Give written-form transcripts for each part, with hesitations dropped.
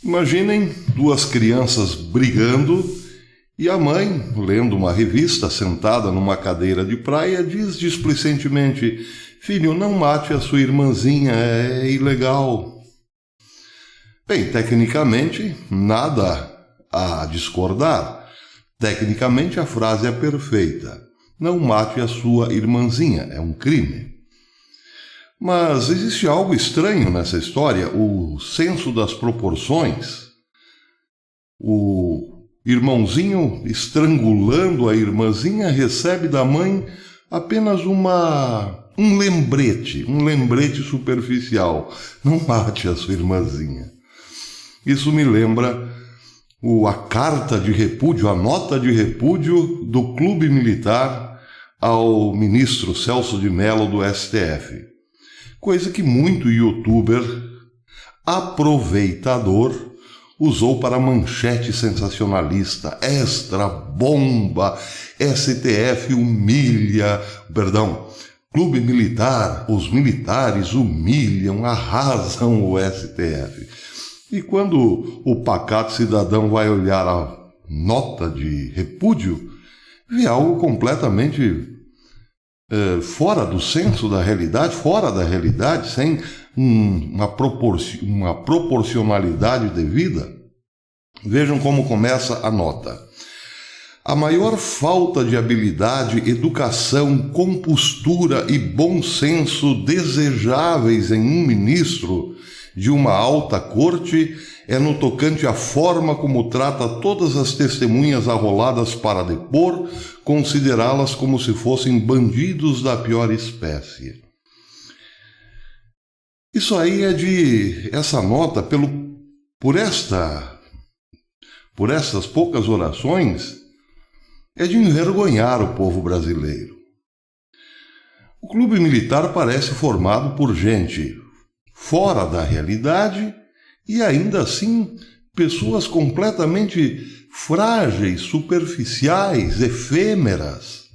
Imaginem duas crianças brigando e a mãe, lendo uma revista sentada numa cadeira de praia, diz displicentemente: "Filho, não mate a sua irmãzinha, é ilegal." Bem, tecnicamente, nada a discordar. Tecnicamente, a frase é perfeita. Não mate a sua irmãzinha, é um crime. Mas existe algo estranho nessa história, o senso das proporções. O irmãozinho estrangulando a irmãzinha recebe da mãe apenas um lembrete superficial. Não mate a sua irmãzinha. Isso me lembra a carta de repúdio, a nota de repúdio do Clube Militar ao ministro Celso de Mello do STF. Coisa que muito youtuber aproveitador usou para manchete sensacionalista. Extra bomba, STF humilha, Clube Militar, os militares humilham, arrasam o STF. E quando o pacato cidadão vai olhar a nota de repúdio, vê algo completamente fora do senso da realidade, sem uma proporcionalidade devida. Vejam como começa a nota. A maior falta de habilidade, educação, compostura e bom senso desejáveis em um ministro de uma alta corte é no tocante à forma como trata todas as testemunhas arroladas para depor, considerá-las como se fossem bandidos da pior espécie. Isso aí essa nota, por estas poucas orações, é de envergonhar o povo brasileiro. O Clube Militar parece formado por gente fora da realidade e ainda assim pessoas completamente frágeis, superficiais, efêmeras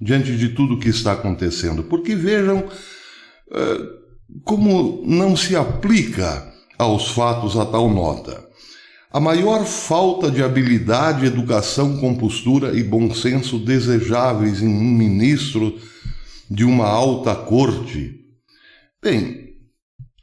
diante de tudo o que está acontecendo. Porque vejam como não se aplica aos fatos a tal nota. A maior falta de habilidade, educação, compostura e bom senso desejáveis em um ministro de uma alta corte. Bem,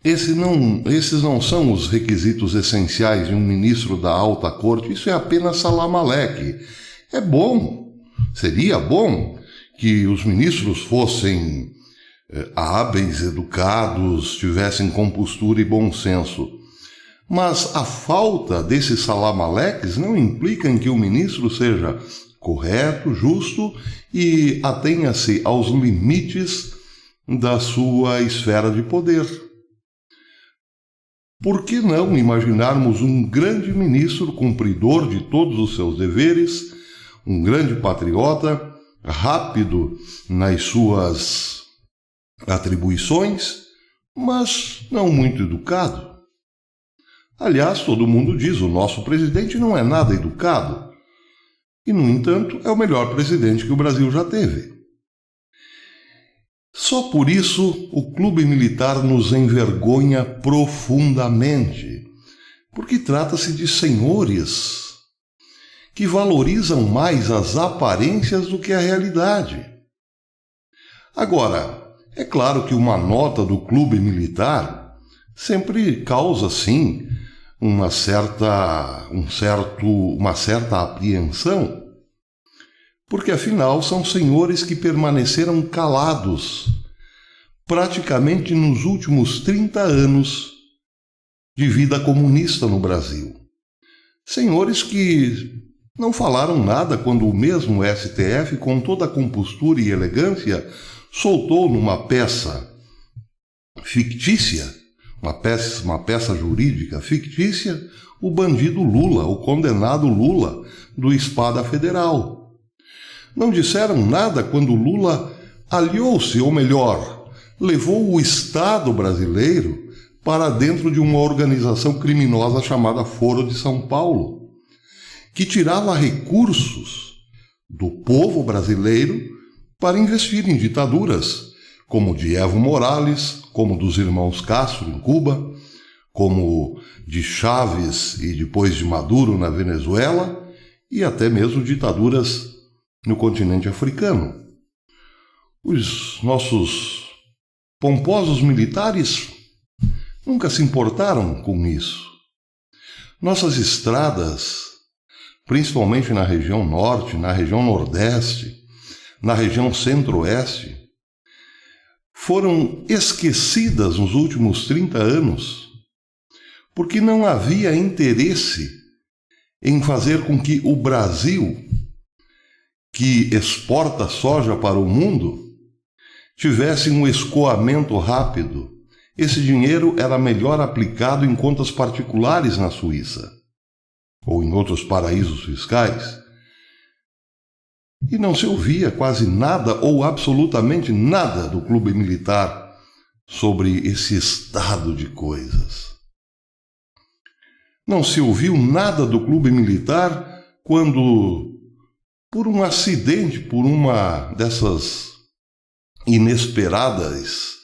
esses não são os requisitos essenciais de um ministro da alta corte. Isso é apenas salamaleque. Seria bom que os ministros fossem hábeis, educados, tivessem compostura e bom senso. Mas a falta desses salamaleques não implica em que o ministro seja correto, justo e atenha-se aos limites da sua esfera de poder. Por que não imaginarmos um grande ministro cumpridor de todos os seus deveres, um grande patriota, rápido nas suas atribuições, mas não muito educado? Aliás, todo mundo diz, o nosso presidente não é nada educado. E, no entanto, é o melhor presidente que o Brasil já teve. Só por isso o Clube Militar nos envergonha profundamente, porque trata-se de senhores que valorizam mais as aparências do que a realidade. Agora, é claro que uma nota do Clube Militar sempre causa, sim, uma certa apreensão, porque afinal são senhores que permaneceram calados praticamente nos últimos 30 anos de vida comunista no Brasil. Senhores que não falaram nada quando o mesmo STF, com toda a compostura e elegância, soltou numa peça fictícia, uma peça jurídica fictícia, o bandido Lula, o condenado Lula, do Espada Federal. Não disseram nada quando Lula aliou-se, ou melhor, levou o Estado brasileiro para dentro de uma organização criminosa chamada Foro de São Paulo, que tirava recursos do povo brasileiro para investir em ditaduras, como de Evo Morales, como dos irmãos Castro em Cuba, como de Chávez e depois de Maduro na Venezuela, e até mesmo ditaduras no continente africano. Os nossos pomposos militares nunca se importaram com isso. Nossas estradas, principalmente na região norte, na região nordeste, na região centro-oeste, foram esquecidas nos últimos 30 anos, porque não havia interesse em fazer com que o Brasil, que exporta soja para o mundo, tivesse um escoamento rápido. Esse dinheiro era melhor aplicado em contas particulares na Suíça ou em outros paraísos fiscais. E não se ouvia quase nada ou absolutamente nada do clube militar sobre esse estado de coisas. Não se ouviu nada do clube militar quando, por um acidente, por uma dessas inesperadas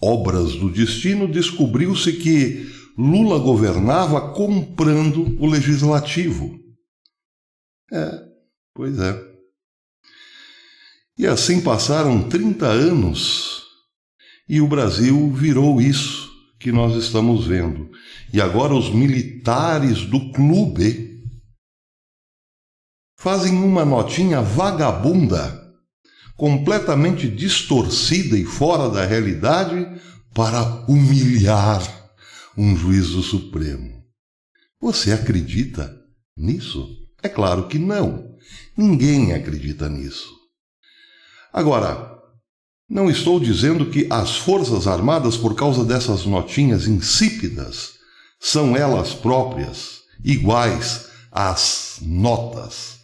obras do destino, descobriu-se que Lula governava comprando o legislativo. Pois é. E assim passaram 30 anos e o Brasil virou isso que nós estamos vendo. E agora os militares do clube fazem uma notinha vagabunda, completamente distorcida e fora da realidade, para humilhar um juiz do Supremo. Você acredita nisso? É claro que não. Ninguém acredita nisso. Agora, não estou dizendo que as Forças Armadas, por causa dessas notinhas insípidas, são elas próprias iguais às notas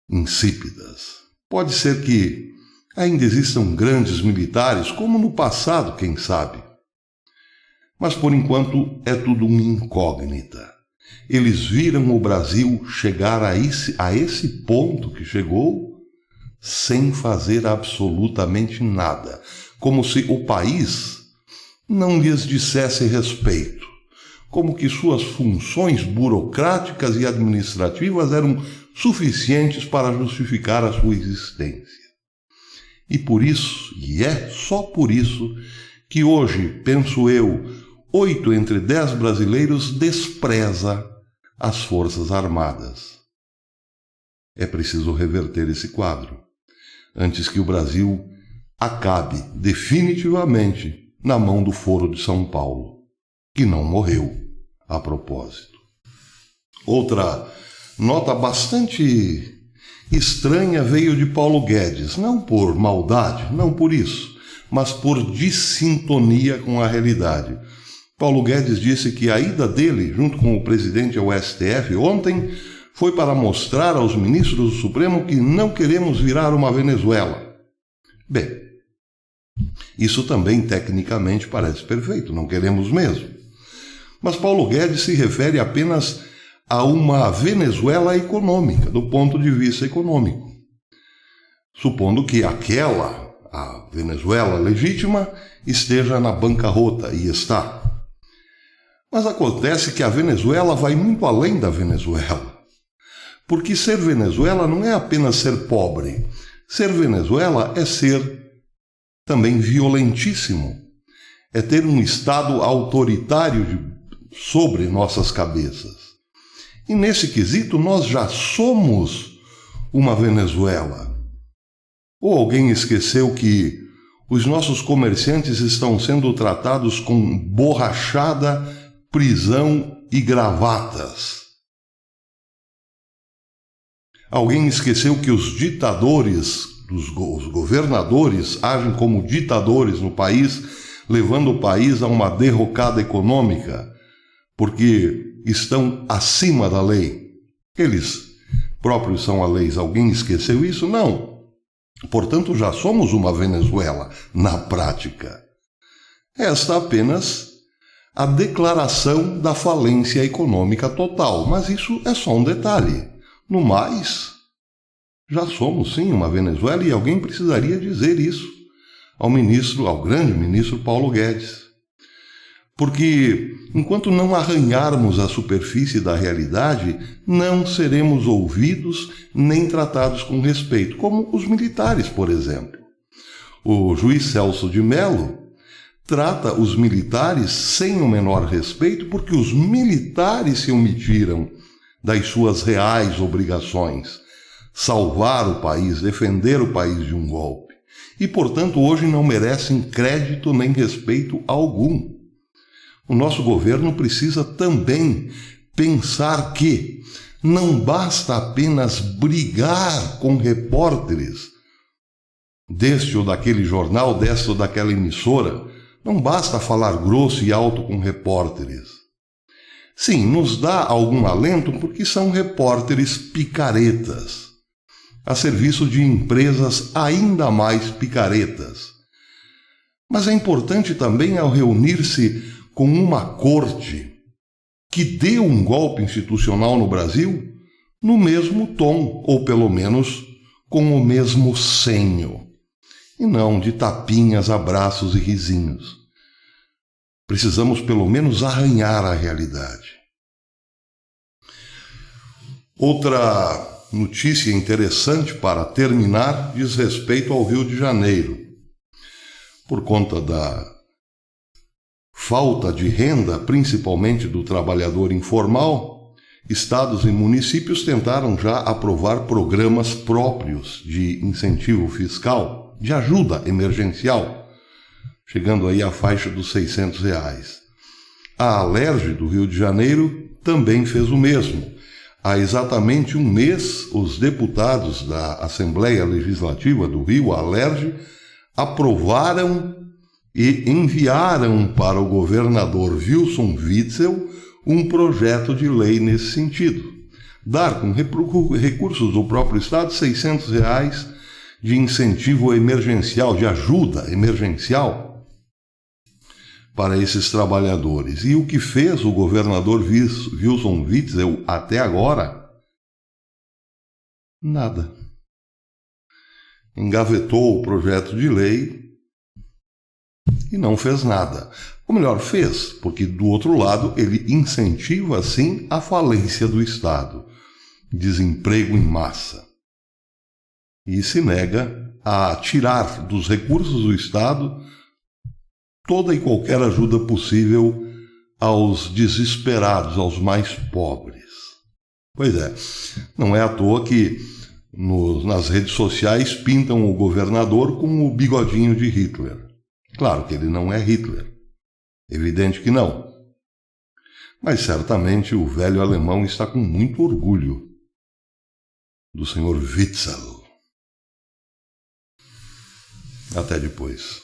insípidas. Pode ser que ainda existam grandes militares, como no passado, quem sabe. Mas, por enquanto, é tudo uma incógnita. Eles viram o Brasil chegar a esse ponto que chegou sem fazer absolutamente nada, como se o país não lhes dissesse respeito, como que suas funções burocráticas e administrativas eram suficientes para justificar a sua existência. E por isso, e é só por isso, que hoje, penso eu, 8 entre 10 brasileiros despreza as Forças Armadas. É preciso reverter esse quadro, antes que o Brasil acabe definitivamente na mão do Foro de São Paulo, que não morreu a propósito. Outra nota bastante estranha veio de Paulo Guedes, não por maldade, não por isso, mas por dissintonia com a realidade. Paulo Guedes disse que a ida dele, junto com o presidente ao STF ontem, foi para mostrar aos ministros do Supremo que não queremos virar uma Venezuela. Bem, isso também tecnicamente parece perfeito, não queremos mesmo. Mas Paulo Guedes se refere apenas a uma Venezuela econômica, do ponto de vista econômico. Supondo que a Venezuela legítima, esteja na bancarrota, e está. Mas acontece que a Venezuela vai muito além da Venezuela. Porque ser Venezuela não é apenas ser pobre. Ser Venezuela é ser também violentíssimo. É ter um Estado autoritário sobre nossas cabeças. E nesse quesito nós já somos uma Venezuela. Ou alguém esqueceu que os nossos comerciantes estão sendo tratados com borrachada, prisão e gravatas? Alguém esqueceu que os ditadores, os governadores, agem como ditadores no país, levando o país a uma derrocada econômica, porque estão acima da lei? Eles próprios são a lei. Alguém esqueceu isso? Não. Portanto, já somos uma Venezuela na prática. Esta apenas a declaração da falência econômica total, mas isso é só um detalhe. No mais, já somos sim uma Venezuela, e alguém precisaria dizer isso ao grande ministro Paulo Guedes. Porque enquanto não arranharmos a superfície da realidade, não seremos ouvidos nem tratados com respeito, como os militares, por exemplo. O juiz Celso de Mello trata os militares sem o menor respeito porque os militares se omitiram das suas reais obrigações, salvar o país, defender o país de um golpe, e, portanto, hoje não merecem crédito nem respeito algum. O nosso governo precisa também pensar que não basta apenas brigar com repórteres deste ou daquele jornal, desta ou daquela emissora. Não basta falar grosso e alto com repórteres. Sim, nos dá algum alento porque são repórteres picaretas, a serviço de empresas ainda mais picaretas. Mas é importante também, ao reunir-se com uma corte que deu um golpe institucional no Brasil, no mesmo tom, ou pelo menos com o mesmo senho, e não de tapinhas, abraços e risinhos. Precisamos pelo menos arranhar a realidade. Outra notícia interessante para terminar diz respeito ao Rio de Janeiro. Por conta da falta de renda, principalmente do trabalhador informal, estados e municípios tentaram já aprovar programas próprios de incentivo fiscal, de ajuda emergencial, chegando aí à faixa dos R$600. A Alerj do Rio de Janeiro também fez o mesmo. Há exatamente um mês, os deputados da Assembleia Legislativa do Rio, a Alerj, aprovaram e enviaram para o governador Wilson Witzel um projeto de lei nesse sentido. Dar com recursos do próprio Estado R$600 de incentivo emergencial, de ajuda emergencial para esses trabalhadores. E o que fez o governador Wilson Witzel até agora? Nada. Engavetou o projeto de lei e não fez nada. Ou melhor, fez, porque do outro lado ele incentiva sim a falência do Estado, desemprego em massa, e se nega a tirar dos recursos do Estado toda e qualquer ajuda possível aos desesperados, aos mais pobres. Pois é, não é à toa que nas redes sociais pintam o governador com o bigodinho de Hitler. Claro que ele não é Hitler, evidente que não. Mas certamente o velho alemão está com muito orgulho do senhor Witzel. Até depois.